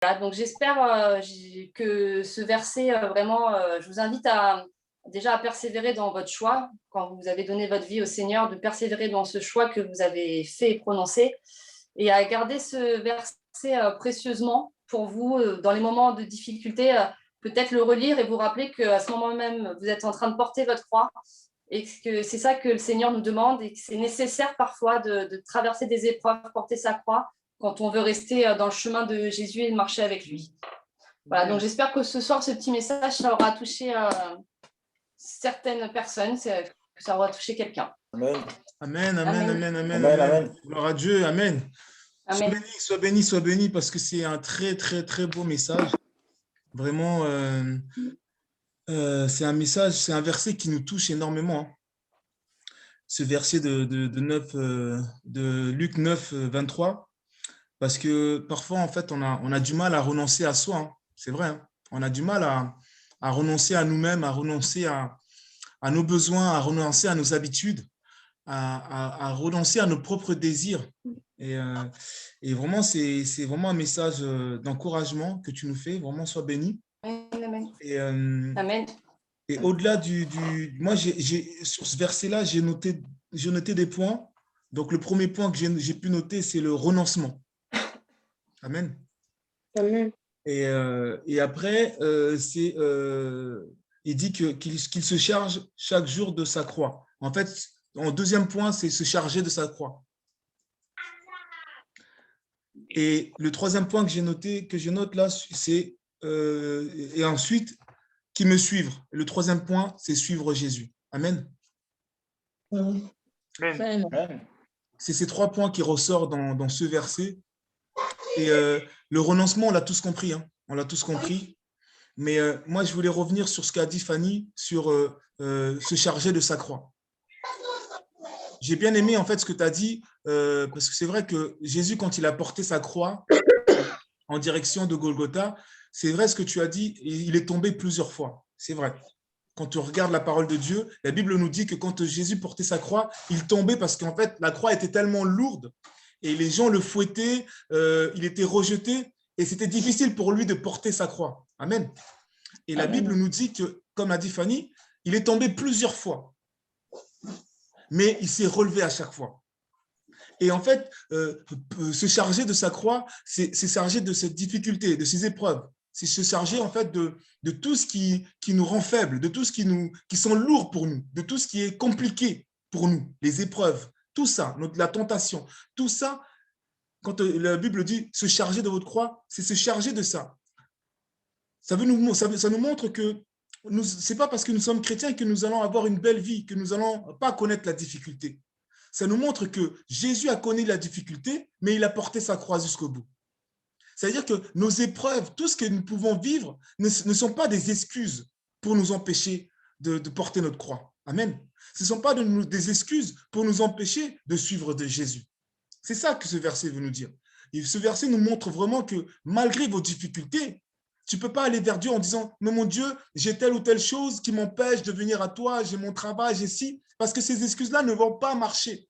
Voilà, donc j'espère que ce verset, vraiment, je vous invite déjà à persévérer dans votre choix, quand vous avez donné votre vie au Seigneur, de persévérer dans ce choix que vous avez fait et prononcé, et à garder ce verset précieusement pour vous dans les moments de difficulté, peut-être le relire et vous rappeler qu'à ce moment même, vous êtes en train de porter votre croix et que c'est ça que le Seigneur nous demande et que c'est nécessaire parfois de traverser des épreuves, porter sa croix quand on veut rester dans le chemin de Jésus et marcher avec lui. Voilà, donc j'espère que ce soir, ce petit message, ça aura touché certaines personnes, que ça aura touché quelqu'un. Amen. Amen, amen, Amen. amen, amen, Amen, amen. amen. Gloire à Dieu, amen. Sois Amen. béni, sois béni, sois béni, parce que c'est un très, très, très beau message. Vraiment, c'est un message, c'est un verset qui nous touche énormément, hein. Ce verset de Luc 9, 23, parce que parfois, en fait, on a du mal à renoncer à soi, hein. C'est vrai, hein. On a du mal à renoncer à nous-mêmes, à renoncer à nos besoins, à renoncer à nos habitudes, à renoncer à nos propres désirs. Et vraiment, c'est vraiment un message d'encouragement que tu nous fais. Vraiment, sois béni. Amen. Et, Amen. et au-delà moi, sur ce verset-là, j'ai noté des points. Donc, le premier point que j'ai pu noter, c'est le renoncement. Amen. Amen. Et après, il dit qu'il se charge chaque jour de sa croix. En fait, en deuxième point, c'est se charger de sa croix. Et le troisième point que je note là, c'est et ensuite qui me suivre. Le troisième point, c'est suivre Jésus. Amen. Amen. Amen. C'est ces trois points qui ressortent dans ce verset. Et le renoncement, on l'a tous compris, hein. On l'a tous compris. Mais moi, je voulais revenir sur ce qu'a dit Fanny, sur se charger de sa croix. J'ai bien aimé en fait ce que tu as dit, parce que c'est vrai que Jésus, quand il a porté sa croix en direction de Golgotha, c'est vrai ce que tu as dit, il est tombé plusieurs fois. C'est vrai. Quand tu regardes la parole de Dieu, la Bible nous dit que quand Jésus portait sa croix, il tombait parce qu'en fait, la croix était tellement lourde et les gens le fouettaient, il était rejeté et c'était difficile pour lui de porter sa croix. Amen. Et la Bible nous dit que, comme a dit Fanny, il est tombé plusieurs fois, mais il s'est relevé à chaque fois. Et en fait, se charger de sa croix, c'est se charger de cette difficulté, de ces épreuves. C'est se charger en fait de tout ce qui nous rend faibles, de tout ce qui sont lourds pour nous, de tout ce qui est compliqué pour nous, les épreuves, tout ça, la tentation, tout ça. Quand la Bible dit se charger de votre croix, c'est se charger de ça. Ça nous montre que ce n'est pas parce que nous sommes chrétiens que nous allons avoir une belle vie, que nous n'allons pas connaître la difficulté. Ça nous montre que Jésus a connu la difficulté, mais il a porté sa croix jusqu'au bout. C'est-à-dire que nos épreuves, tout ce que nous pouvons vivre, ne sont pas des excuses pour nous empêcher de porter notre croix. Amen. Ce ne sont pas des excuses pour nous empêcher de suivre de Jésus. C'est ça que ce verset veut nous dire. Et ce verset nous montre vraiment que malgré vos difficultés, tu ne peux pas aller vers Dieu en disant « Mais mon Dieu, j'ai telle ou telle chose qui m'empêche de venir à toi, j'ai mon travail, j'ai ci. » Parce que ces excuses-là ne vont pas marcher.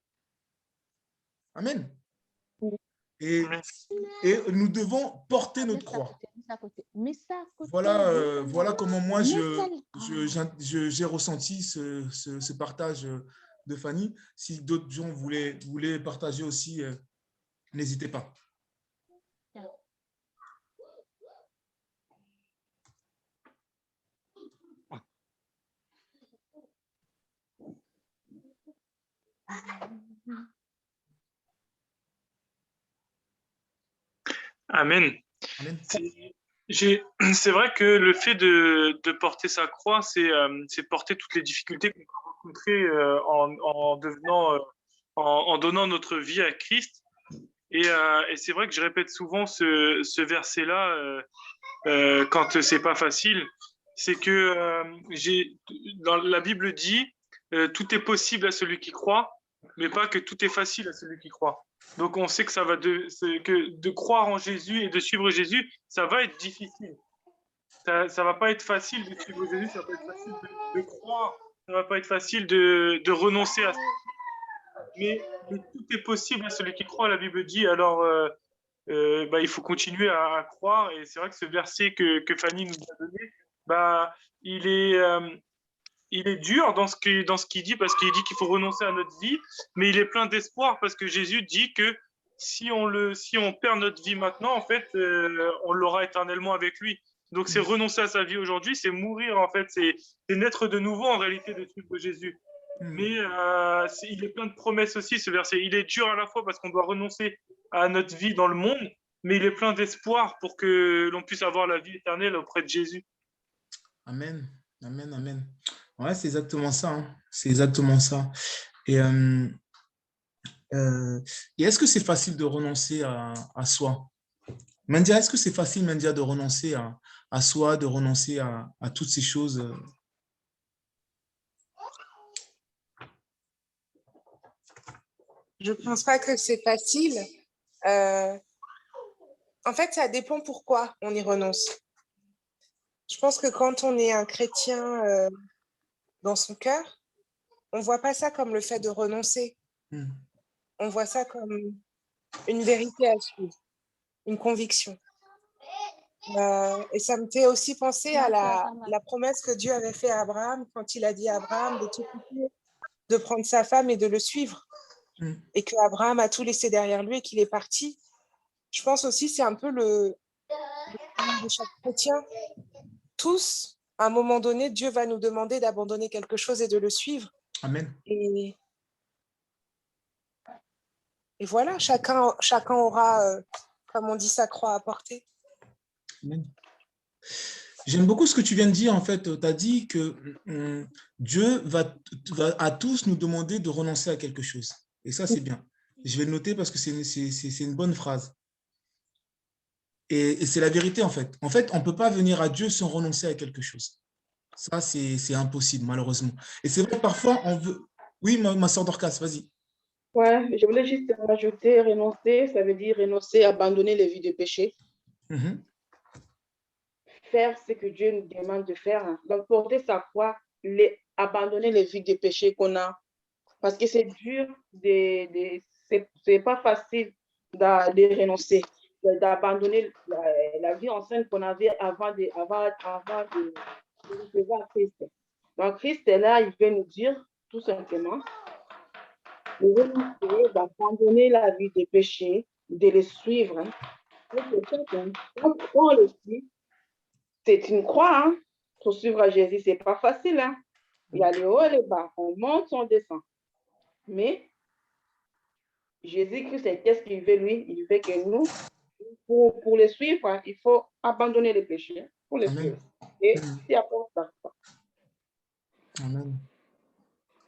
Amen. Et nous devons porter notre croix. Voilà comment moi j'ai ressenti ce partage de Fanny. Si d'autres gens voulaient partager aussi, n'hésitez pas. Amen. Amen. C'est vrai que le fait de porter sa croix, c'est porter toutes les difficultés qu'on peut rencontrer en donnant notre vie à Christ. Et c'est vrai que je répète souvent ce verset-là quand c'est pas facile. C'est que dans la Bible dit tout est possible à celui qui croit, mais pas que tout est facile à celui qui croit. Donc on sait que que de croire en Jésus et de suivre Jésus, ça va être difficile. Ça va pas être facile de suivre Jésus, ça va pas être facile de croire, ça va pas être facile de renoncer à ça. Mais tout est possible à celui qui croit, la Bible dit. Alors bah, il faut continuer à croire. Et c'est vrai que ce verset que Fanny nous a donné, bah, il est, euh, il est dur dans ce qu'il dit, parce qu'il dit qu'il faut renoncer à notre vie, mais il est plein d'espoir parce que Jésus dit que si on perd notre vie maintenant, en fait, on l'aura éternellement avec lui. Donc c'est renoncer à sa vie aujourd'hui, c'est mourir en fait, c'est naître de nouveau en réalité de suivre Jésus. Hmm. Mais il est plein de promesses aussi, ce verset. Il est dur à la fois parce qu'on doit renoncer à notre vie dans le monde, mais il est plein d'espoir pour que l'on puisse avoir la vie éternelle auprès de Jésus. Amen. Amen. Amen. Ouais, c'est exactement ça, hein. C'est exactement ça. Et, euh, euh, et est-ce que c'est facile de renoncer à soi? Mandia, est-ce que c'est facile, Mandia, de renoncer à soi, de renoncer à toutes ces choses? Je ne pense pas que c'est facile. Euh, En fait, ça dépend pourquoi on y renonce. Je pense que quand on est un chrétien dans son cœur, on ne voit pas ça comme le fait de renoncer. Hmm. On voit ça comme une vérité à suivre, une conviction. Et ça me fait aussi penser à la promesse que Dieu avait faite à Abraham quand il a dit à Abraham de tout quitter, de prendre sa femme et de le suivre. Hmm. Et que Abraham a tout laissé derrière lui et qu'il est parti. Je pense aussi c'est un peu le de chaque chrétien. Tous, à un moment donné, Dieu va nous demander d'abandonner quelque chose et de le suivre. Amen. Et voilà, chacun aura, comme on dit, sa croix à porter. Amen. J'aime beaucoup ce que tu viens de dire, en fait. Tu as dit que Dieu va à tous nous demander de renoncer à quelque chose. Et ça, c'est bien. Je vais le noter parce que c'est une bonne phrase. Et c'est la vérité, en fait. En fait, on ne peut pas venir à Dieu sans renoncer à quelque chose. Ça, c'est impossible, malheureusement. Et c'est vrai que parfois, on veut... Oui, ma soeur Dorcas, vas-y. Ouais, je voulais juste rajouter, renoncer, ça veut dire renoncer, abandonner les vies de péché, Mhm. faire ce que Dieu nous demande de faire. Donc, porter sa croix, abandonner les vies de péché qu'on a. Parce que c'est dur, c'est pas facile de renoncer, d'abandonner la vie ancienne qu'on avait avant de recevoir Christ. Donc, Christ est là, il veut nous dire tout simplement de renoncer, d'abandonner la vie des péchés, de les suivre. Hein. Quand on le suit, c'est une croix. Hein. Pour suivre Jésus, c'est pas facile. Hein. Il y a les hauts et les bas. On monte, on descend. Mais Jésus-Christ, qu'est-ce qu'il veut, lui? Il veut que nous, pour les suivre, hein, il faut abandonner les péchés pour les Amen. suivre. Et c'est à part ça. Amen.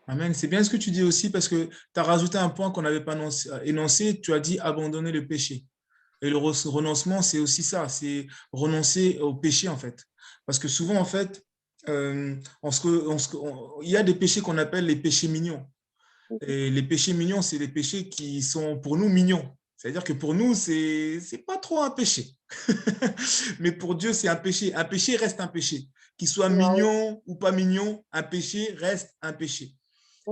Amen. C'est bien ce que tu dis aussi parce que tu as rajouté un point qu'on n'avait pas énoncé. Tu as dit abandonner le péché. Et le renoncement, c'est aussi ça, c'est renoncer au péché, en fait. Parce que souvent, en fait, il y a des péchés qu'on appelle les péchés mignons. Et les péchés mignons, c'est les péchés qui sont pour nous mignons. C'est-à-dire que pour nous, c'est pas trop un péché. Mais pour Dieu, c'est un péché. Un péché reste un péché. Qu'il soit mignon ou pas mignon, un péché reste un péché.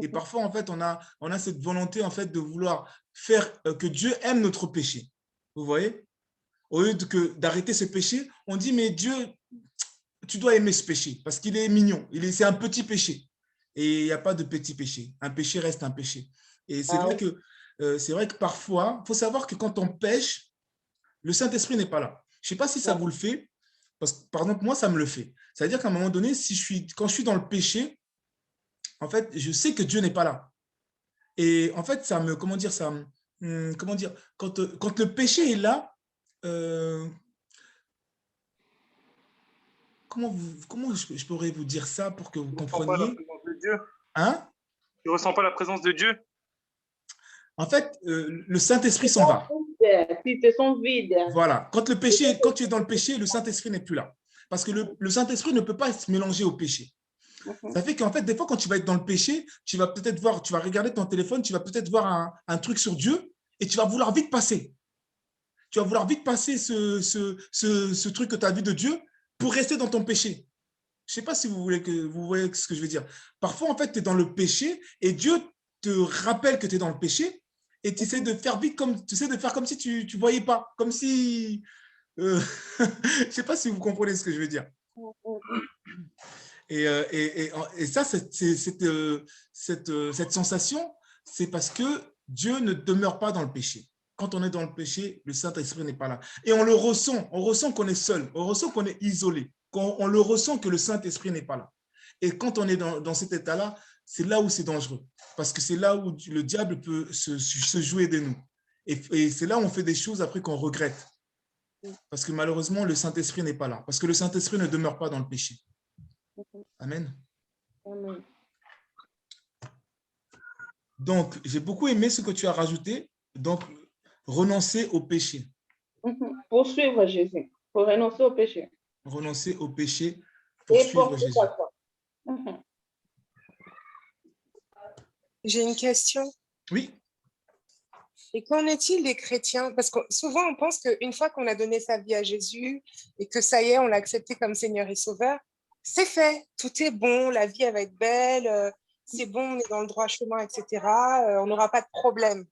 Et parfois, en fait, on a cette volonté, en fait, de vouloir faire que Dieu aime notre péché. Vous voyez? Au lieu d'arrêter ce péché, on dit, mais Dieu, tu dois aimer ce péché parce qu'il est mignon. C'est un petit péché. Et il n'y a pas de petit péché. Un péché reste un péché. Et c'est vrai que parfois, il faut savoir que quand on pêche, le Saint-Esprit n'est pas là. Je ne sais pas si ça vous le fait, parce que, par exemple, moi, ça me le fait. C'est-à-dire qu'à un moment donné, quand je suis dans le péché, en fait, je sais que Dieu n'est pas là. Et en fait, comment dire, quand le péché est là, euh, comment je pourrais vous dire ça pour que vous Tu ne ressens pas la compreniez? présence de Dieu. Hein? Tu ne ressens pas la présence de Dieu. En fait, le Saint-Esprit s'en va. Ils te sont vides. Voilà. Quand tu es dans le péché, le Saint-Esprit n'est plus là. Parce que le Saint-Esprit ne peut pas se mélanger au péché. Ça fait qu'en fait, des fois, quand tu vas être dans le péché, tu vas peut-être voir, tu vas regarder ton téléphone, tu vas peut-être voir un truc sur Dieu et tu vas vouloir vite passer. Tu vas vouloir vite passer ce truc que tu as vu de Dieu pour rester dans ton péché. Je ne sais pas si vous voyez ce que je veux dire. Parfois, en fait, tu es dans le péché et Dieu te rappelle que tu es dans le péché et tu essaies de faire vite, tu essaies de faire comme si tu ne voyais pas, comme si… je ne sais pas si vous comprenez ce que je veux dire. Et ça, cette sensation, c'est parce que Dieu ne demeure pas dans le péché. Quand on est dans le péché, le Saint-Esprit n'est pas là. Et on ressent qu'on est seul, on ressent qu'on est isolé, on le ressent que le Saint-Esprit n'est pas là. Et quand on est dans cet état-là, c'est là où c'est dangereux, parce que c'est là où le diable peut se jouer de nous. Et c'est là où on fait des choses après qu'on regrette, parce que malheureusement, le Saint-Esprit n'est pas là, parce que le Saint-Esprit ne demeure pas dans le péché. Amen. Amen. Donc, j'ai beaucoup aimé ce que tu as rajouté. Donc, renoncer au péché. Poursuivre Jésus. Pour renoncer au péché. Renoncer au péché pour Et suivre porter Jésus. sa croix. J'ai une question. Oui. Et qu'en est-il des chrétiens? Parce que souvent, on pense qu'une fois qu'on a donné sa vie à Jésus et que ça y est, on l'a accepté comme Seigneur et Sauveur, c'est fait, tout est bon, la vie elle va être belle, c'est bon, on est dans le droit chemin, etc. On n'aura pas de problème.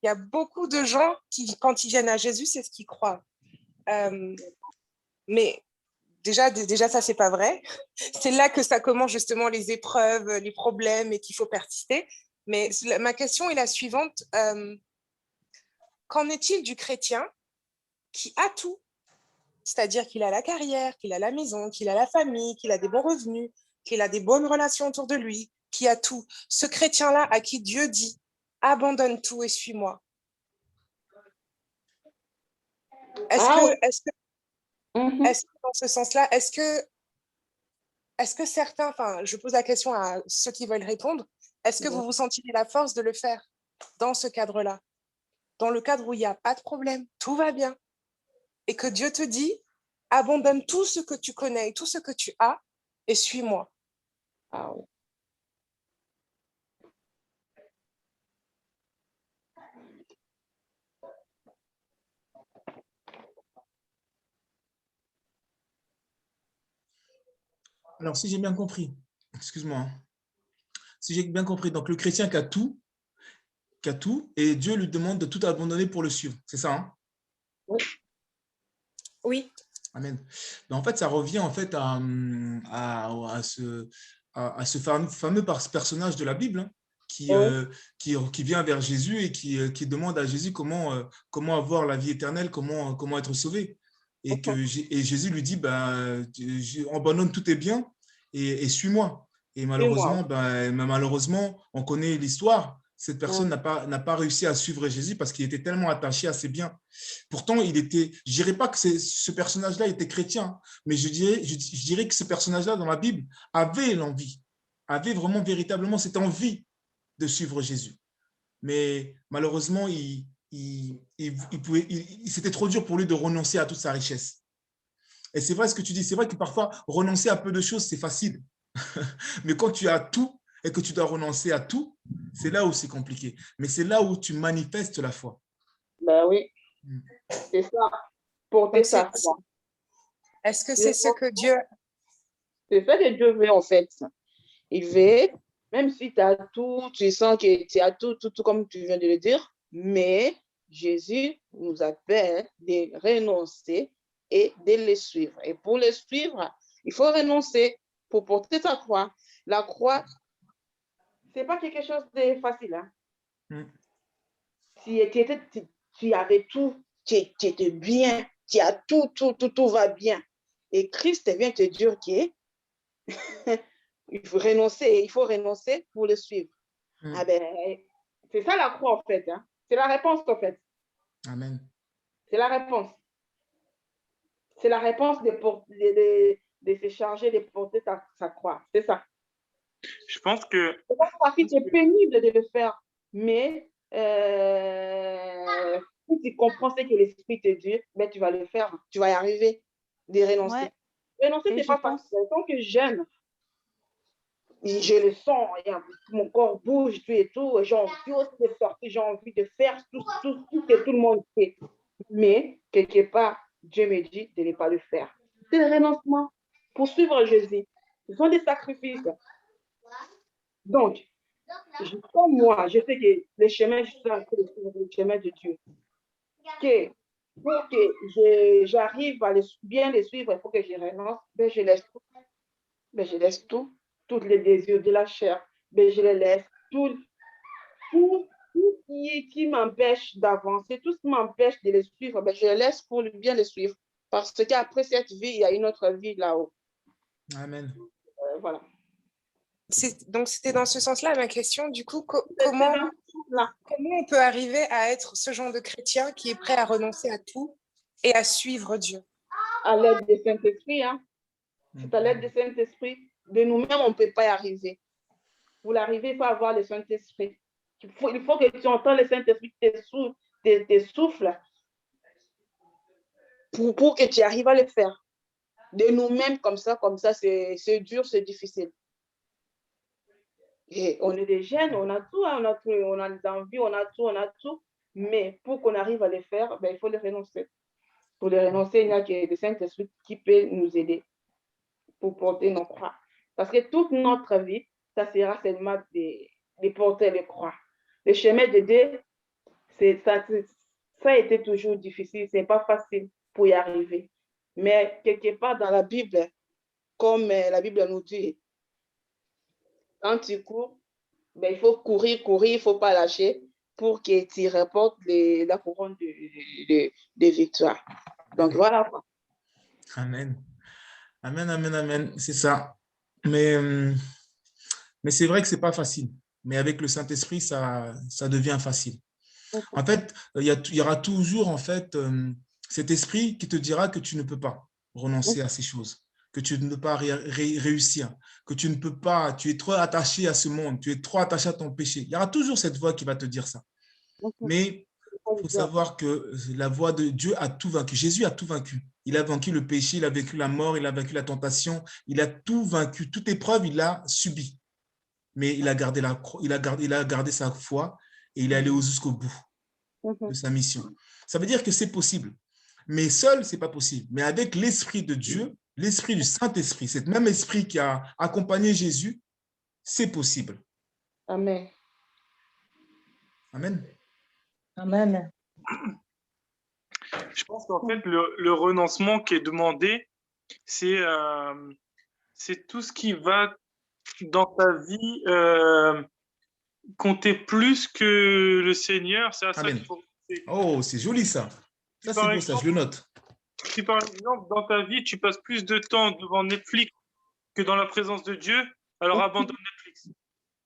Il y a beaucoup de gens qui, quand ils viennent à Jésus, c'est ce qu'ils croient. Mais déjà, ça, c'est pas vrai. C'est là que ça commence justement les épreuves, les problèmes et qu'il faut persister. Mais ma question est la suivante. Qu'en est-il du chrétien qui a tout? C'est-à-dire qu'il a la carrière, qu'il a la maison, qu'il a la famille, qu'il a des bons revenus, qu'il a des bonnes relations autour de lui, qui a tout. Ce chrétien-là à qui Dieu dit « Abandonne tout et suis-moi ». Est-ce que dans ce sens-là, est-ce que certains, enfin, je pose la question à ceux qui veulent répondre, est-ce que vous vous sentez la force de le faire dans ce cadre-là? Dans le cadre où il n'y a pas de problème, tout va bien, et que Dieu te dit, abandonne tout ce que tu connais, tout ce que tu as, et suis-moi. Alors, si j'ai bien compris, excuse-moi, hein. Si j'ai bien compris, donc le chrétien qui a tout, et Dieu lui demande de tout abandonner pour le suivre. C'est ça, hein? Oui. Amen. Donc, en fait, ça revient en fait à ce fameux personnage de la Bible, hein, qui vient vers Jésus et qui demande à Jésus comment avoir la vie éternelle, comment être sauvé. Et Jésus lui dit, abandonne tous tes biens et suis-moi. Et malheureusement, on connaît l'histoire. Cette personne n'a pas réussi à suivre Jésus parce qu'il était tellement attaché à ses biens. Pourtant, je ne dirais pas que ce personnage-là était chrétien, mais je dirais que ce personnage-là dans la Bible avait l'envie, avait vraiment véritablement cette envie de suivre Jésus. Mais malheureusement, c'était trop dur pour lui de renoncer à toute sa richesse. Et c'est vrai ce que tu dis, c'est vrai que parfois, renoncer à peu de choses, c'est facile. Mais quand tu as tout et que tu dois renoncer à tout, c'est là où c'est compliqué. Mais c'est là où tu manifestes la foi. Ben oui, c'est ça. Porter sa foi. Est-ce que c'est ce que Dieu… C'est ça que Dieu veut en fait. Il veut, même si tu as tout, tu sens que tu as tout comme tu viens de le dire, mais Jésus nous appelle de renoncer et de le suivre. Et pour le suivre, il faut renoncer pour porter sa croix. La croix, ce n'est pas quelque chose de facile. Hein? Tu avais tout, tu étais bien, tu as tout va bien. Et Christ vient te dire qu'il faut renoncer pour le suivre. C'est ça la croix en fait. Hein? C'est la réponse en fait. Amen. C'est la réponse. C'est la réponse de se charger de porter sa croix. C'est ça. Je pense que… C'est pénible de le faire, mais si tu comprends ce que l'Esprit te dit, tu vas le faire. Tu vas y arriver de renoncer. Ouais. Renoncer, c'est pas facile. Tant que j'aime, je le sens, mon corps bouge, tout et tout. J'ai envie aussi de sortir, j'ai envie de faire tout ce que tout le monde fait. Mais, quelque part, Dieu me dit de ne pas le faire. C'est le renoncement pour suivre Jésus. Ce sont des sacrifices. Donc, Comme moi, je sais que les chemins, je suis en train de suivre le chemin de Dieu. Que pour que j'arrive à bien les suivre, il faut que je renonce, ben je laisse tout. Ben je laisse tout, tous les désirs de la chair, ben je les laisse, tout qui m'empêche d'avancer, tout ce qui m'empêche de les suivre, ben je les laisse pour bien les suivre. Parce qu'après cette vie, il y a une autre vie là-haut. Amen. Voilà. Donc, c'était dans ce sens-là ma question. Du coup, C'est comment dans ce sens-là. on peut arriver à être ce genre de chrétien qui est prêt à renoncer à tout et à suivre Dieu? À l'aide du Saint-Esprit, hein. C'est à l'aide du Saint-Esprit. De nous-mêmes, on ne peut pas y arriver. Pour l'arriver, il faut avoir le Saint-Esprit. Il faut que tu entends le Saint-Esprit te souffle pour que tu arrives à le faire. De nous-mêmes, comme ça, c'est dur, c'est difficile. Et on est des jeunes, on a tout, hein, on a des envies, on a tout. Mais pour qu'on arrive à le faire, ben, il faut le renoncer. Pour le renoncer, il n'y a que le Saint-Esprit qui peut nous aider pour porter nos croix. Parce que toute notre vie, ça sera seulement de porter les croix. Le chemin de Dieu, ça a été toujours difficile, ce n'est pas facile pour y arriver. Mais quelque part dans la Bible, comme la Bible nous dit, quand tu cours, ben, il faut courir, il ne faut pas lâcher pour que tu remportes la couronne de victoire. Donc voilà. Amen. Amen, amen, amen. C'est ça. Mais c'est vrai que ce n'est pas facile. Mais avec le Saint-Esprit, ça devient facile. En fait, il y aura toujours en fait, cet esprit qui te dira que tu ne peux pas renoncer à ces choses, que tu ne peux pas réussir, que tu ne peux pas, tu es trop attaché à ce monde, tu es trop attaché à ton péché. Il y aura toujours cette voix qui va te dire ça. Mais il faut savoir que la voix de Dieu a tout vaincu. Jésus a tout vaincu. Il a vaincu le péché, il a vaincu la mort, il a vaincu la tentation, il a tout vaincu. Toute épreuve, il l'a subi. Mais il a gardé sa foi et il est allé jusqu'au bout de sa mission. Ça veut dire que c'est possible. Mais seul, ce n'est pas possible. Mais avec l'Esprit de Dieu, l'Esprit du Saint-Esprit, cet même Esprit qui a accompagné Jésus, c'est possible. Amen. Amen. Amen. Je pense qu'en fait, le renoncement qui est demandé, c'est tout ce qui va dans ta vie compter plus que le Seigneur. C'est à ça Amen. qu'il faut. Oh, c'est joli ça. Ça, c'est beau, ça, je le note. Si par exemple, dans ta vie, tu passes plus de temps devant Netflix que dans la présence de Dieu, alors abandonne Netflix.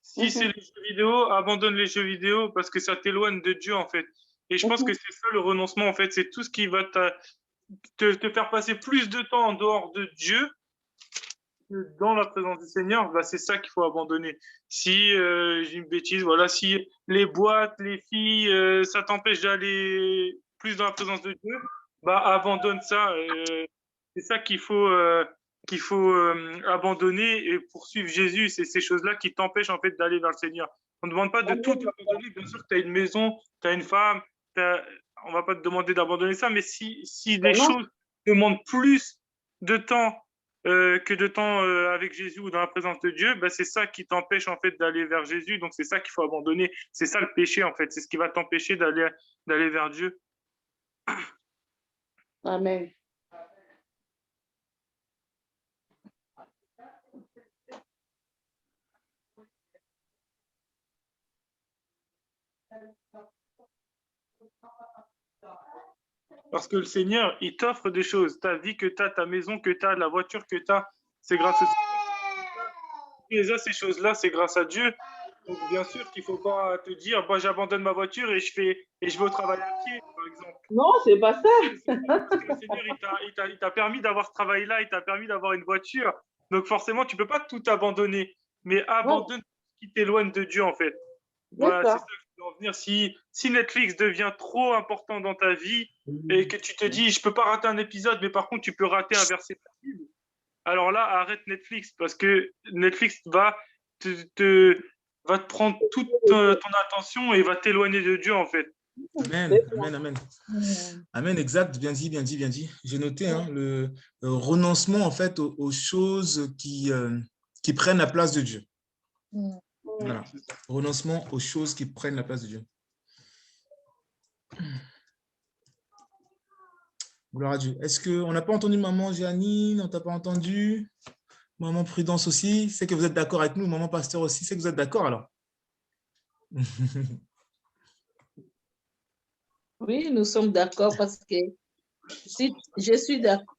Si c'est les jeux vidéo, abandonne les jeux vidéo parce que ça t'éloigne de Dieu, en fait. Et je pense que c'est ça le renoncement, en fait. C'est tout ce qui va te faire passer plus de temps en dehors de Dieu que dans la présence du Seigneur. Bah, c'est ça qu'il faut abandonner. Si j'ai une bêtise, voilà, si les boîtes, les filles, ça t'empêche d'aller plus dans la présence de Dieu, bah, abandonne ça. C'est ça qu'il faut abandonner et poursuivre Jésus. C'est ces choses-là qui t'empêchent en fait d'aller vers le Seigneur. On ne demande pas de tout abandonner. Bien sûr que tu as une maison, tu as une femme, on ne va pas te demander d'abandonner ça, mais si des choses demandent plus de temps que de temps avec Jésus ou dans la présence de Dieu, ben c'est ça qui t'empêche en fait d'aller vers Jésus. Donc c'est ça qu'il faut abandonner. C'est ça le péché en fait. C'est ce qui va t'empêcher d'aller vers Dieu. Amen. Parce que le Seigneur, il t'offre des choses. Ta vie que tu as, ta maison que tu as, la voiture que tu as, c'est grâce à Dieu. Et ces choses-là, c'est grâce à Dieu. Donc, bien sûr qu'il ne faut pas te dire, bah, j'abandonne ma voiture et je vais au travail à pied, par exemple. Non, c'est pas ça. Parce que le Seigneur, il t'a permis d'avoir ce travail-là, il t'a permis d'avoir une voiture. Donc, forcément, tu ne peux pas tout abandonner. Mais abandonne ce qui t'éloigne de Dieu, en fait. Voilà, c'est ça que je veux en venir. Si Netflix devient trop important dans ta vie et que tu te dis, je ne peux pas rater un épisode, mais par contre, tu peux rater un verset de la Bible, alors là, arrête Netflix parce que Netflix va te prendre toute ton attention et va t'éloigner de Dieu, en fait. Amen, amen, amen. Amen, exact, bien dit, bien dit, bien dit. J'ai noté le renoncement en fait aux choses qui prennent la place de Dieu. Voilà. Renoncement aux choses qui prennent la place de Dieu. Gloire à Dieu. Est-ce qu'on n'a pas entendu maman Janine? On t'a pas entendu? Maman Prudence aussi? C'est que vous êtes d'accord avec nous? Maman Pasteur aussi? C'est que vous êtes d'accord alors? Oui, nous sommes d'accord parce que si je suis d'accord,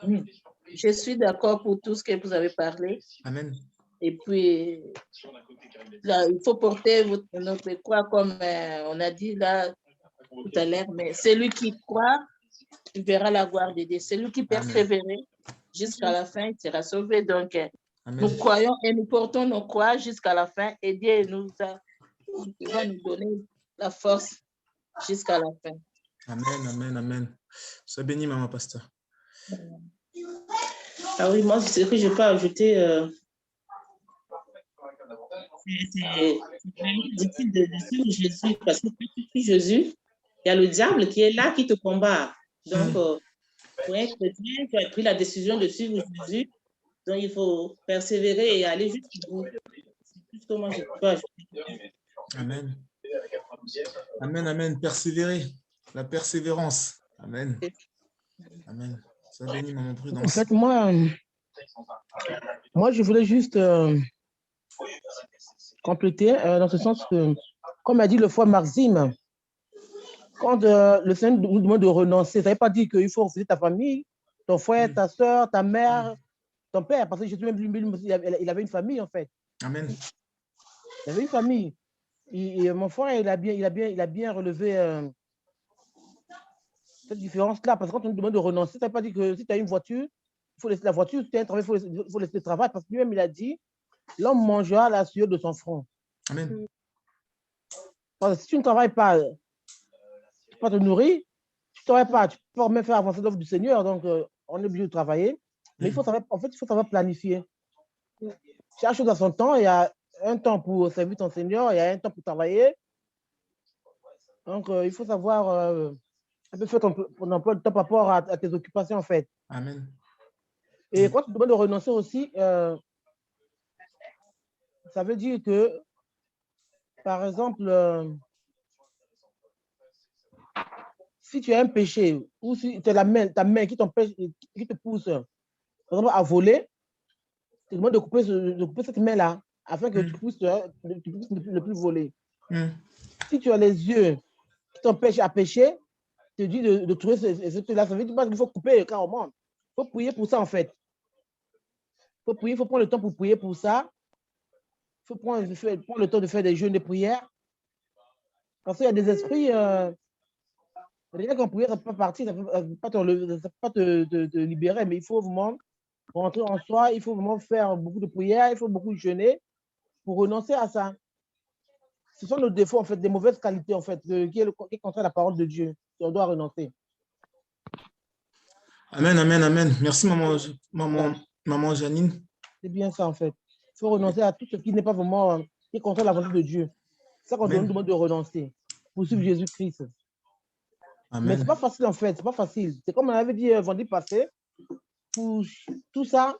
je suis d'accord pour tout ce que vous avez parlé. Amen. Et puis, là, il faut porter notre croix comme on a dit là tout à l'heure, mais celui qui croit, il verra la gloire de Dieu. Celui qui persévère jusqu'à la fin, il sera sauvé. Donc, nous croyons et nous portons nos croix jusqu'à la fin et Dieu va nous donner la force jusqu'à la fin. Amen, amen, amen. Sois béni, maman Pasteur. Ah oui, moi, ce que je peux ajouter, c'est difficile de suivre Jésus, parce que quand tu suis Jésus, il y a le diable qui est là, qui te combat. Donc, pour un chrétien, tu as pris la décision de suivre Jésus, donc il faut persévérer et aller jusqu'au bout. C'est tout ce que moi, je peux ajouter. Amen. Amen, amen. Persévérer. La persévérance. Amen. Amen. Sois béni, maman Prudence. En fait, moi, je voulais juste compléter dans ce sens que, comme a dit le frère Maxime, quand le Seigneur nous demande de renoncer, ça ne veut pas dire qu'il faut refuser ta famille, ton frère, ta soeur, ta mère, ton père, parce que Jésus même lui, il avait une famille en fait. Amen. Il avait une famille. Et mon frère, il a bien relevé cette différence-là, parce que quand on nous demande de renoncer, ça ne veut pas dire que si tu as une voiture, il faut laisser la voiture, si tu as un travail, il faut laisser le travail, parce que lui-même, il a dit, l'homme mangera la sueur de son front. Amen. Parce que si tu ne travailles pas, tu ne peux pas te nourrir, tu ne travailles pas, tu ne peux pas même faire avancer l'œuvre du Seigneur, donc on est obligé de travailler. Mais il faut savoir planifier. Chaque chose à son temps, il y a un temps pour servir ton Seigneur, il y a un temps pour travailler. Donc, il faut savoir un peu faire ton emploi de temps par rapport à tes occupations, en fait. Amen. Et quand tu demandes de renoncer aussi, ça veut dire que, par exemple, si tu as un péché ou si tu as ta main qui t'empêche, qui te pousse, par exemple, à voler, tu demandes de couper cette main-là afin que tu puisses ne plus voler. Si tu as les yeux qui t'empêchent à pécher, tu te dis de trouver ce truc-là. Ça veut dire qu'il faut couper carrément. Il faut prier pour ça, en fait. Il faut prier, il faut prendre le temps pour prier pour ça. Il faut prendre le temps de faire des jeûnes de prière. Parce qu'il y a des esprits, rien qu'en prière, ça ne peut pas partir, ça ne peut pas te libérer, mais il faut vraiment rentrer en soi, il faut vraiment faire beaucoup de prières, il faut beaucoup jeûner pour renoncer à ça. Ce sont nos défauts, en fait, des mauvaises qualités, en fait, qui est contre la parole de Dieu. On doit renoncer. Amen, amen, amen. Merci, maman Janine. C'est bien ça, en fait. Il faut renoncer à tout ce qui n'est pas vraiment, qui est contre la volonté de Dieu. C'est ça qu'on nous demande de renoncer pour suivre Jésus-Christ. Amen. Mais ce n'est pas facile, en fait. C'est pas facile. C'est comme on avait dit vendredi passé. Pour tout ça,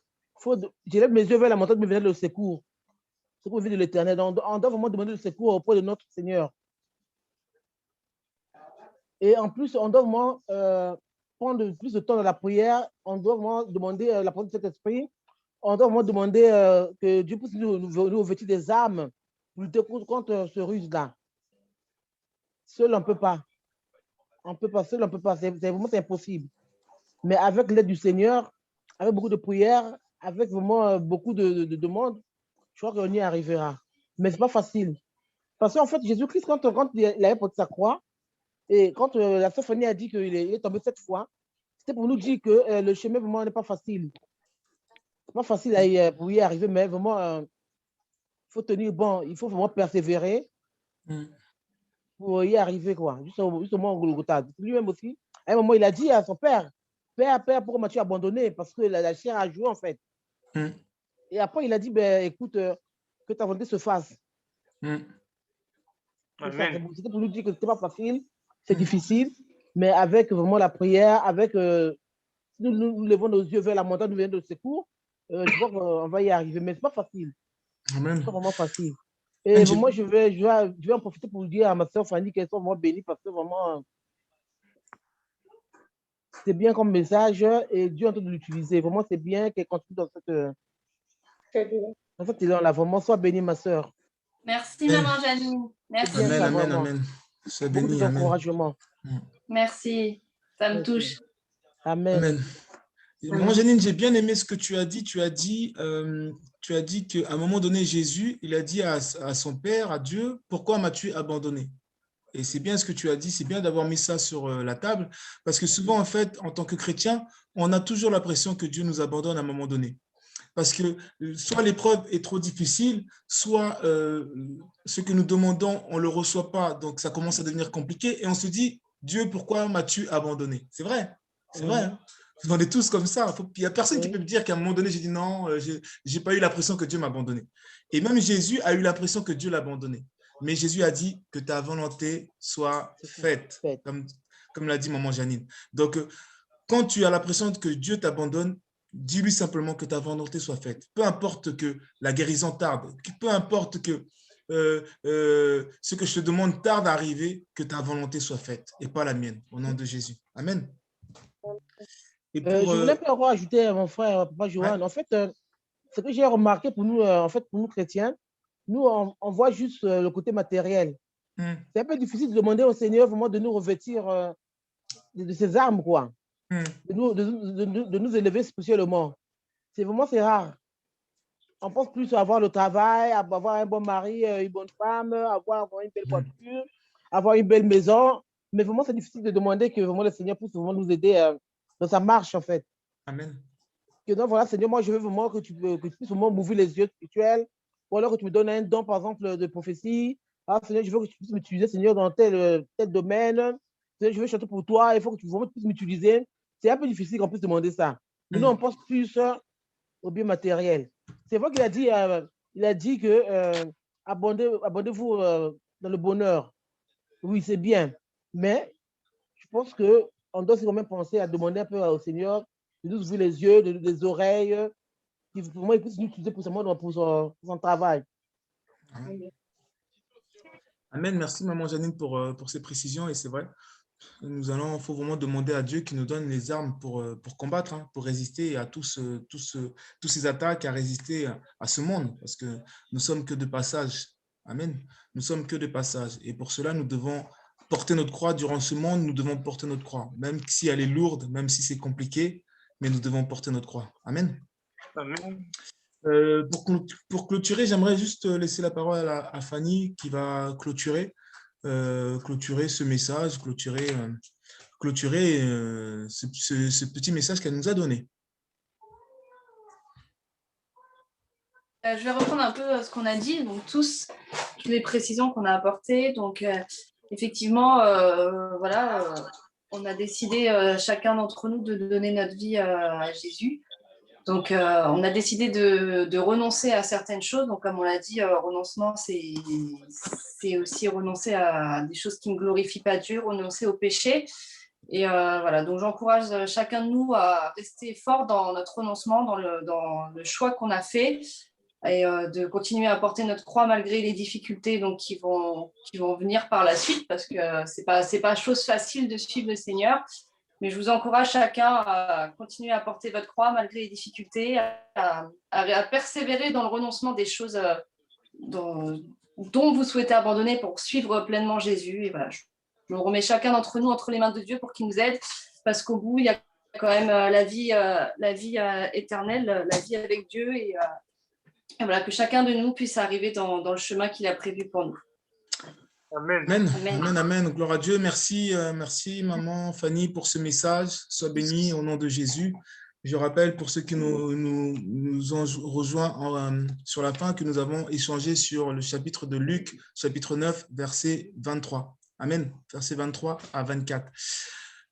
j'élève mes yeux vers la montagne, me venait le secours. Le secours de l'Éternel. On doit vraiment demander le secours auprès de notre Seigneur. Et en plus, on doit vraiment prendre plus de temps dans la prière. On doit vraiment demander la présence de cet esprit. On doit vraiment demander que Dieu puisse nous vêtir des armes pour lutter contre ce ruse-là. Seul, on ne peut pas. On ne peut pas, seul, on ne peut pas. C'est impossible. Mais avec l'aide du Seigneur, avec beaucoup de prières, avec vraiment beaucoup de demandes, je crois qu'on y arrivera. Mais ce n'est pas facile. Parce qu'en fait, Jésus-Christ, quand il avait porté sa croix, et quand la sœur Fanny a dit qu'il est tombé 7 fois, c'était pour nous dire que le chemin vraiment n'est pas facile. Ce n'est pas facile pour y arriver, mais vraiment, il faut tenir bon, il faut vraiment persévérer pour y arriver, quoi. Juste au moment où lui-même aussi, à un moment, il a dit à son père, Père, pourquoi m'as-tu abandonné? Parce que la chair a joué, en fait. Et après, il a dit, écoute, que ta volonté se fasse. C'était pour nous dire que ce n'était pas facile, c'est difficile, mais avec vraiment la prière, avec nous levons nos yeux vers la montagne, nous venons de secours, je crois qu'on va y arriver, mais ce n'est pas facile. Amen. C'est pas vraiment facile. Et moi, je vais en profiter pour dire à ma soeur Fanny qu'elle soit vraiment bénie parce que vraiment, c'est bien comme message et Dieu est en train de l'utiliser. Vraiment, c'est bien qu'elle continue dans cette élan-là. Vraiment, sois bénie, ma soeur. Merci, maman Janine. Merci. Bien Amen, ça, amen, vraiment. amen. Sois Beaucoup béni, amen. d'encouragement. Merci. Ça me Merci. touche. Amen. Amen. Maman Janine, j'ai bien aimé ce que tu as dit. Tu as dit qu'à un moment donné, Jésus, il a dit à son Père, à Dieu, pourquoi m'as-tu abandonné? Et c'est bien ce que tu as dit, c'est bien d'avoir mis ça sur la table, parce que souvent, en fait, en tant que chrétien, on a toujours l'impression que Dieu nous abandonne à un moment donné. Parce que soit l'épreuve est trop difficile, soit ce que nous demandons, on ne le reçoit pas, donc ça commence à devenir compliqué, et on se dit, Dieu, pourquoi m'as-tu abandonné? C'est vrai, hein? On est tous comme ça. Il n'y a personne qui peut me dire qu'à un moment donné, j'ai dit non, je n'ai pas eu l'impression que Dieu m'a abandonné. Et même Jésus a eu l'impression que Dieu l'a abandonné. Mais Jésus a dit que ta volonté soit faite, comme l'a dit maman Janine. Donc, quand tu as l'impression que Dieu t'abandonne, dis-lui simplement que ta volonté soit faite. Peu importe que la guérison tarde, peu importe que ce que je te demande tarde à arriver, que ta volonté soit faite et pas la mienne, au nom de Jésus. Amen. Et je voulais encore ajouter, mon frère, Papa Johan, en fait, ce que j'ai remarqué pour nous, pour nous chrétiens, nous, on voit juste le côté matériel. C'est un peu difficile de demander au Seigneur vraiment de nous revêtir de ses armes, quoi. De nous élever spirituellement. C'est rare. On pense plus à avoir le travail, à avoir un bon mari, une bonne femme, avoir une belle voiture, avoir une belle maison. Mais vraiment, c'est difficile de demander que vraiment le Seigneur puisse vraiment nous aider dans sa marche, en fait. Amen. Que donc, voilà, Seigneur, moi, je veux vraiment que tu puisses vraiment m'ouvrir les yeux spirituels, ou alors que tu me donnes un don, par exemple, de prophétie. Ah, Seigneur, je veux que tu puisses m'utiliser, Seigneur, dans tel domaine. Seigneur, je veux chanter pour toi, il faut que tu puisses m'utiliser. C'est un peu difficile qu'on puisse demander ça. Mais nous, on pense plus au bien matériel. C'est vrai qu'il a dit que abondez-vous dans le bonheur. Oui, c'est bien. Mais je pense qu'on doit quand même penser à demander un peu au Seigneur de nous ouvrir les yeux, les oreilles, pour moi, il puisse nous utiliser pour son travail. Amen. Merci, maman Janine, pour ces précisions. Et c'est vrai, il faut vraiment demander à Dieu qui nous donne les armes pour combattre, hein, pour résister à tous ces attaques, à résister à ce monde, parce que nous sommes que de passage. Amen. Nous sommes que de passage. Et pour cela, nous devons porter notre croix durant ce monde, nous devons porter notre croix, même si elle est lourde, même si c'est compliqué, mais nous devons porter notre croix. Amen. Amen. Pour clôturer, j'aimerais juste laisser la parole à Fanny qui va clôturer ce message, clôturer ce petit message qu'elle nous a donné. Je vais reprendre un peu ce qu'on a dit, donc toutes les précisions qu'on a apportées. Donc, effectivement, voilà, on a décidé chacun d'entre nous de donner notre vie à Jésus. Donc, on a décidé de renoncer à certaines choses. Donc, comme on l'a dit, renoncement, c'est aussi renoncer à des choses qui ne glorifient pas Dieu, renoncer au péché. Et voilà, donc j'encourage chacun de nous à rester fort dans notre renoncement, dans le choix qu'on a fait, et de continuer à porter notre croix malgré les difficultés donc, qui vont venir par la suite, parce que c'est pas chose facile de suivre le Seigneur. Mais je vous encourage chacun à continuer à porter votre croix malgré les difficultés, à persévérer dans le renoncement des choses dont vous souhaitez abandonner pour suivre pleinement Jésus. Et voilà, je remets chacun d'entre nous entre les mains de Dieu pour qu'il nous aide, parce qu'au bout, il y a quand même la vie éternelle, la vie avec Dieu, et voilà, que chacun de nous puisse arriver dans le chemin qu'il a prévu pour nous. Amen. Amen. Amen. Amen. Gloire à Dieu. Merci, merci maman Fanny pour ce message. Sois bénie au nom de Jésus. Je rappelle pour ceux qui nous ont rejoints sur la fin que nous avons échangé sur le chapitre de Luc, chapitre 9, verset 23. Amen. Verset 23 à 24.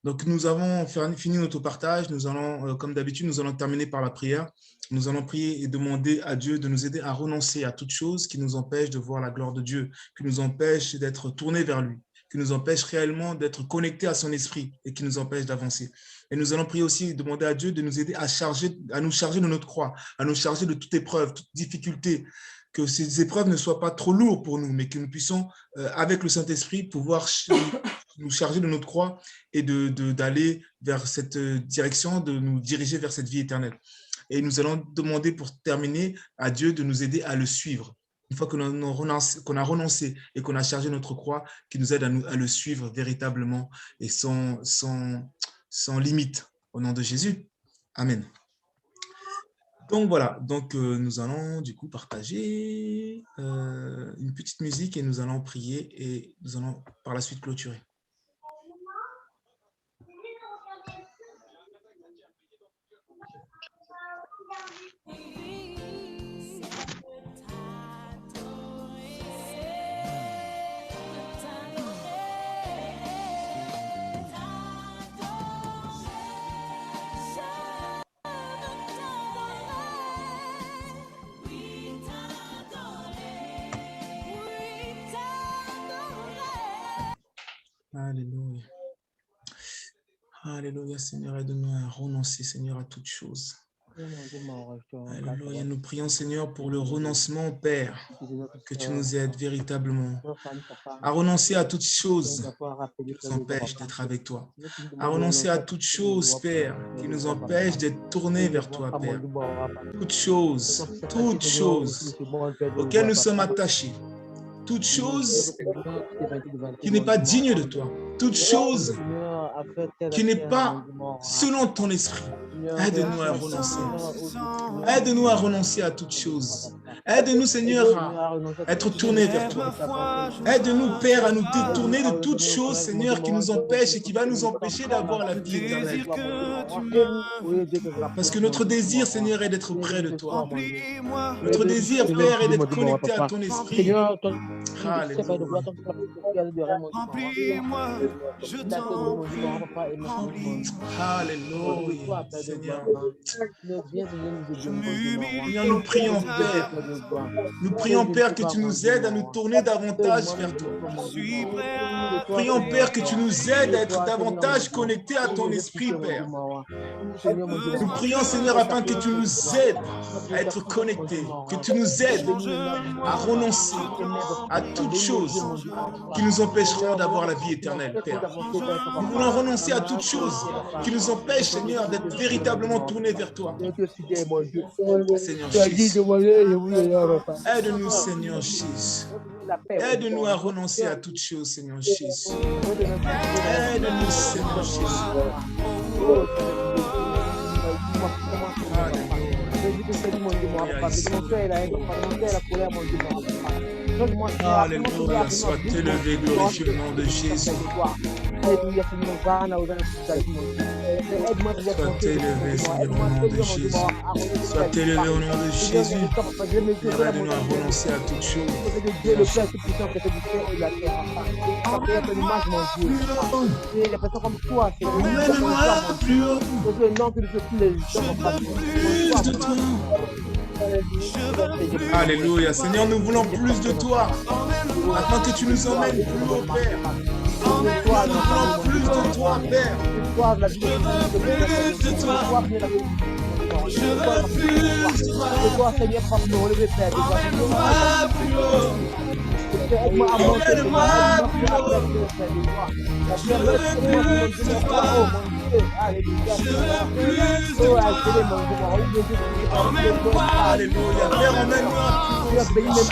Donc, nous avons fini notre partage. Nous allons, comme d'habitude, nous allons terminer par la prière. Nous allons prier et demander à Dieu de nous aider à renoncer à toute chose qui nous empêche de voir la gloire de Dieu, qui nous empêche d'être tournés vers lui, qui nous empêche réellement d'être connectés à son esprit et qui nous empêche d'avancer. Et nous allons prier aussi, demander à Dieu de nous aider à nous charger de notre croix, à nous charger de toute épreuve, toute difficulté, que ces épreuves ne soient pas trop lourdes pour nous, mais que nous puissions, avec le Saint-Esprit, pouvoir nous charger de notre croix et d'aller vers cette direction, de nous diriger vers cette vie éternelle. Et nous allons demander pour terminer à Dieu de nous aider à le suivre. Une fois qu'on a renoncé et qu'on a chargé notre croix, qu'il nous aide à le suivre véritablement et sans limite. Au nom de Jésus. Amen. Donc voilà, nous allons du coup partager une petite musique et nous allons prier et nous allons par la suite clôturer. Alléluia. Alléluia, Seigneur, aide-nous à renoncer, Seigneur, à toutes choses. Alléluia, nous prions, Seigneur, pour le renoncement, Père, que tu nous aides véritablement à renoncer à toutes choses qui nous empêchent d'être avec toi, à renoncer à toutes choses, Père, qui nous empêchent d'être tournés vers toi, Père. Toutes choses auxquelles nous sommes attachés. Toute chose qui n'est pas digne de toi, toute chose qui n'est pas selon ton esprit. Aide-nous à renoncer. Aide-nous à renoncer à toutes choses. Aide-nous, Seigneur, à être tournés vers toi. Aide-nous, Père, à nous détourner de toutes choses, Seigneur, qui nous empêchent et qui va nous empêcher d'avoir la vie éternelle. Parce que notre désir, Seigneur, est d'être près de toi. Notre désir, Père, est d'être connecté à ton esprit. Alléluia, Seigneur. Seigneur, nous prions, Père. Nous prions, Père, que tu nous aides à nous tourner davantage vers toi. Prions, Père, que tu nous aides à être davantage connectés à ton esprit, Père. Nous prions, Seigneur, afin que tu nous aides à être connectés, que tu nous aides à renoncer à toutes choses qui nous empêcheront d'avoir la vie éternelle, Père. Nous voulons renoncer à toutes choses qui nous empêchent, Seigneur, d'être véritablement tournés vers toi. Seigneur Jésus. Aide-nous, Seigneur Jésus. Aide-nous à renoncer à toutes choses, Seigneur Jésus. Aide-nous, Seigneur Jésus. Alléluia, sois élevé, glorifié le nom de Jésus. Sois élevé, Seigneur, au nom de Jésus. Sois élevé au nom de Jésus. Aide-nous à renoncer à toutes choses. Emmène-moi plus haut. Alléluia. Seigneur, nous voulons plus de toi. Afin que tu nous emmènes plus haut, Père. Nous voulons plus de toi, Père. Je veux plus de toi. Je veux plus de toi. Emmène-moi plus haut. Emmène-moi plus haut. Je veux plus de toi. Je veux plus de toi. Emmène-moi. Alléluia. Père, emmène-moi plus haut.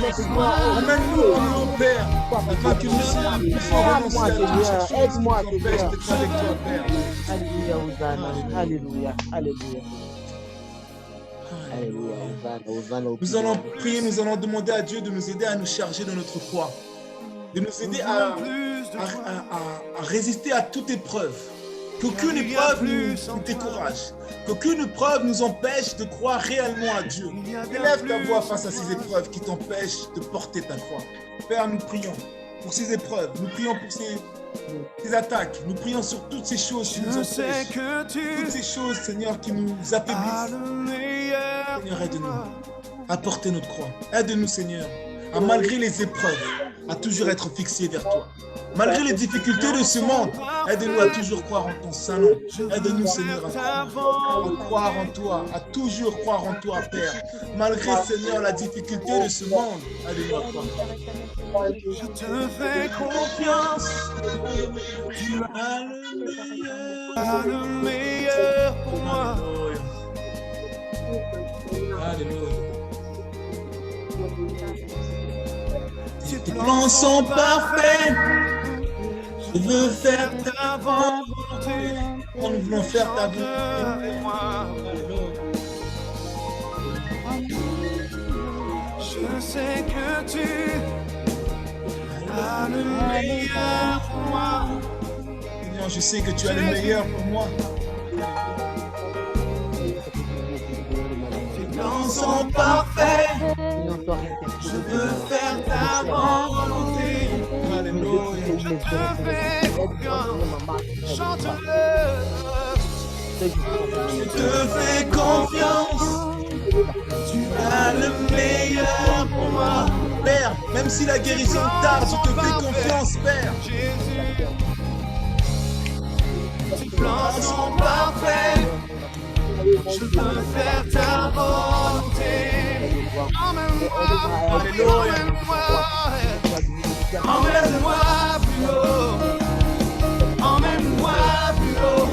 Emmène-nous plus haut, Père. Afin que nous puissions renoncer à toutes choses. Aide-moi, d'être avec toi, Père. Alléluia. Alléluia. Nous allons prier, nous allons demander à Dieu de nous aider à nous charger de notre croix, de nous aider à résister à toute épreuve. Qu'aucune épreuve nous décourage, qu'aucune épreuve nous empêche de croire réellement à Dieu. Élève ta voix face à ces épreuves qui t'empêchent de porter ta croix. Père, nous prions pour ces épreuves, nous prions pour ces attaques, nous prions sur toutes ces choses qui nous empêchent, toutes ces choses, Seigneur, qui nous affaiblissent. Seigneur, aide-nous à porter notre croix. Aide-nous, Seigneur, à malgré les épreuves, à toujours être fixés vers toi. Malgré les difficultés de ce monde, aide-nous à toujours croire en ton Saint-Nom. Aide-nous, Seigneur, à croire en toi, à toujours croire en toi, Père. Malgré, Seigneur, la difficulté de ce monde, aide-nous à croire. Je te fais confiance. Tu as le meilleur pour moi. Alléluia. Tes plans sont parfaits. Je veux faire ta volonté. Nous voulons faire ta volonté. Je sais que tu as le meilleur pour moi. Seigneur, je sais que tu as le meilleur pour moi. Tes plans sont parfaits. Je veux faire ta volonté. Alléluia. Je te fais confiance. Chante-le. Je te fais confiance. Tu as le meilleur pour moi. Père, même si la guérison tarde, je te fais confiance, Père. Jésus, tes plans sont parfaits. Je veux faire ta volonté. Emmène-moi, emmène-moi plus haut. Emmène-moi plus haut.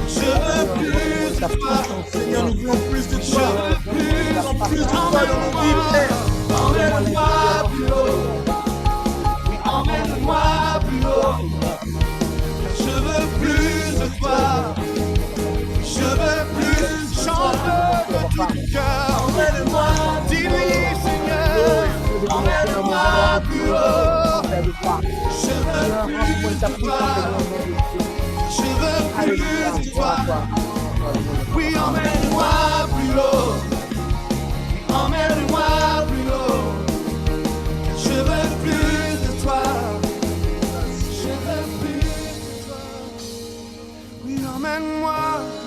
Je veux plus de toi. Seigneur, nous voulons plus de toi. Nous voulons plus de toi dans nos vies, Père. Emmène-moi plus haut. Emmène-moi plus haut. Je veux plus de toi. Je veux plus chanter de tout cœur. Emmène-moi, dis-lui Seigneur. Emmène-moi plus haut. Je veux plus de toi. Je veux plus de toi. Oui, emmène-moi plus haut. Emmène-moi plus haut. Je veux plus de toi. Je veux plus de toi. Oui, emmène-moi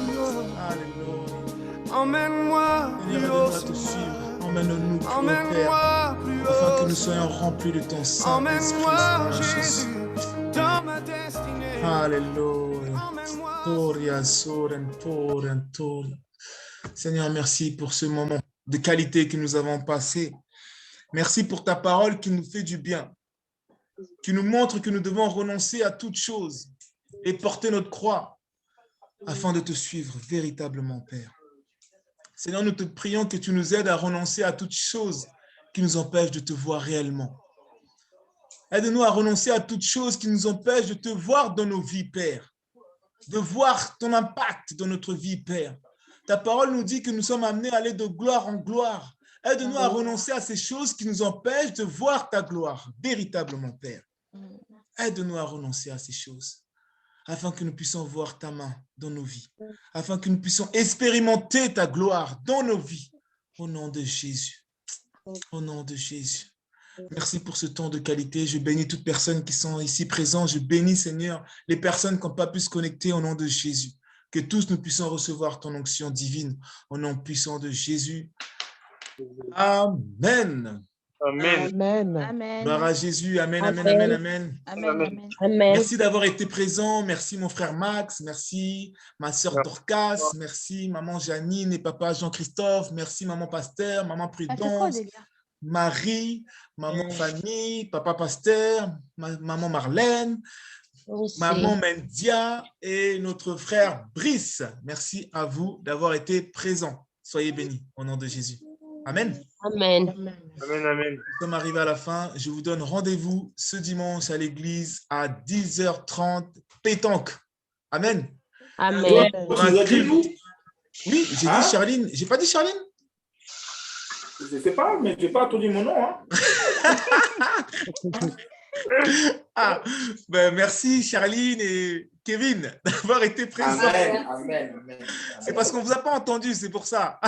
plus haut. Alléluia. Emmène-moi plus haut. Seigneur, te suivre. Emmène-nous plus haut, Père, Emmène-moi plus haut. afin que nous soyons remplis de ton Saint-Esprit. Emmène-moi, Seigneur Jésus, dans ma destinée. Alléluia. Emmène-moi. Toria, soren, toren, toria. Seigneur, merci pour ce moment de qualité que nous avons passé. Merci pour ta parole qui nous fait du bien, qui nous montre que nous devons renoncer à toute chose et porter notre croix afin de te suivre véritablement, Père. Seigneur, nous te prions que tu nous aides à renoncer à toute chose qui nous empêche de te voir réellement. Aide-nous à renoncer à toute chose qui nous empêche de te voir dans nos vies, Père, de voir ton impact dans notre vie, Père. Ta parole nous dit que nous sommes amenés à aller de gloire en gloire. Aide-nous à renoncer à ces choses qui nous empêchent de voir ta gloire véritablement, Père. Aide-nous à renoncer à ces choses afin que nous puissions voir ta main dans nos vies, afin que nous puissions expérimenter ta gloire dans nos vies. Au nom de Jésus. Au nom de Jésus. Merci pour ce temps de qualité. Je bénis toutes personnes qui sont ici présentes. Je bénis, Seigneur, les personnes qui n'ont pas pu se connecter au nom de Jésus. Que tous nous puissions recevoir ton onction divine au nom puissant de Jésus. Amen. Amen. Amen. Amen. Gloire à Jésus. Amen, amen, amen, amen. Amen. Merci d'avoir été présent. Merci mon frère Max. Merci ma sœur Dorcas. Merci maman Janine et papa Jean-Christophe. Merci maman Pasteur, maman Prudence, Marie, maman Fanny, papa Pasteur, maman Marlène, maman Mendia et notre frère Brice. Merci à vous d'avoir été présents. Soyez bénis au nom de Jésus. Amen. Amen. Amen, amen. Nous sommes arrivés à la fin. Je vous donne rendez-vous ce dimanche à l'église à 10h30 pétanque. Amen. Amen. Pour un culte. Oui, j'ai dit Charline. J'ai pas dit Charline? Je ne sais pas, mais je n'ai pas entendu mon nom. Hein. Merci Charline et Kevin d'avoir été présents. Amen, amen, amen. C'est parce qu'on ne vous a pas entendu, c'est pour ça.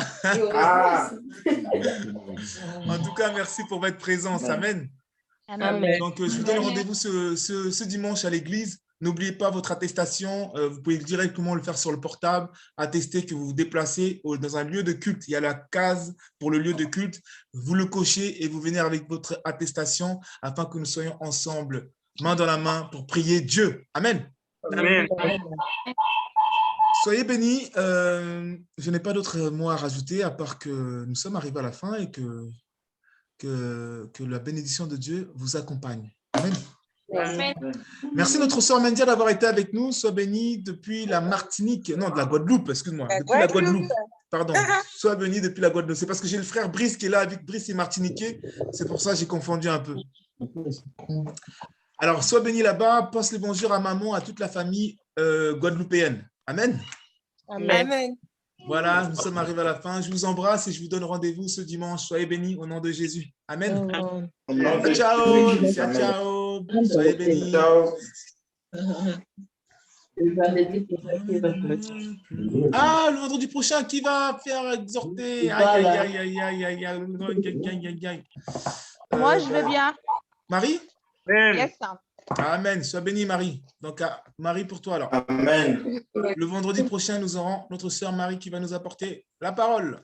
Ah. En tout cas, merci pour votre présence. Amen. Amen. Donc, je vous donne rendez-vous ce dimanche à l'église. N'oubliez pas votre attestation. Vous pouvez directement le faire sur le portable. Attester que vous vous déplacez dans un lieu de culte. Il y a la case pour le lieu de culte. Vous le cochez et vous venez avec votre attestation afin que nous soyons ensemble main dans la main, pour prier Dieu. Amen. Amen. Soyez bénis. Je n'ai pas d'autres mots à rajouter, à part que nous sommes arrivés à la fin et que la bénédiction de Dieu vous accompagne. Amen. Amen. Merci notre sœur Mendia d'avoir été avec nous. Sois bénie depuis la Martinique, non, de la Guadeloupe, excuse-moi, depuis la Guadeloupe. Pardon, sois bénie depuis la Guadeloupe. C'est parce que j'ai le frère Brice qui est là avec Brice et Martiniquais. C'est pour ça que j'ai confondu un peu. Alors, sois bénie là-bas. Passe le bonjour à maman, à toute la famille guadeloupéenne. Amen. Amen. Voilà, nous sommes arrivés à la fin. Je vous embrasse et je vous donne rendez-vous ce dimanche. Soyez bénis au nom de Jésus. Amen. Ciao, ciao, ciao. Soyez bénis. Ah, le vendredi prochain, qui va faire exhorter? Aïe, aïe, aïe, aïe, aïe, aïe. Moi, je veux bien. Marie? Yes. Amen. Sois bénie, Marie. Donc, Marie, pour toi, alors. Amen. Le vendredi prochain, nous aurons notre sœur Marie qui va nous apporter la parole.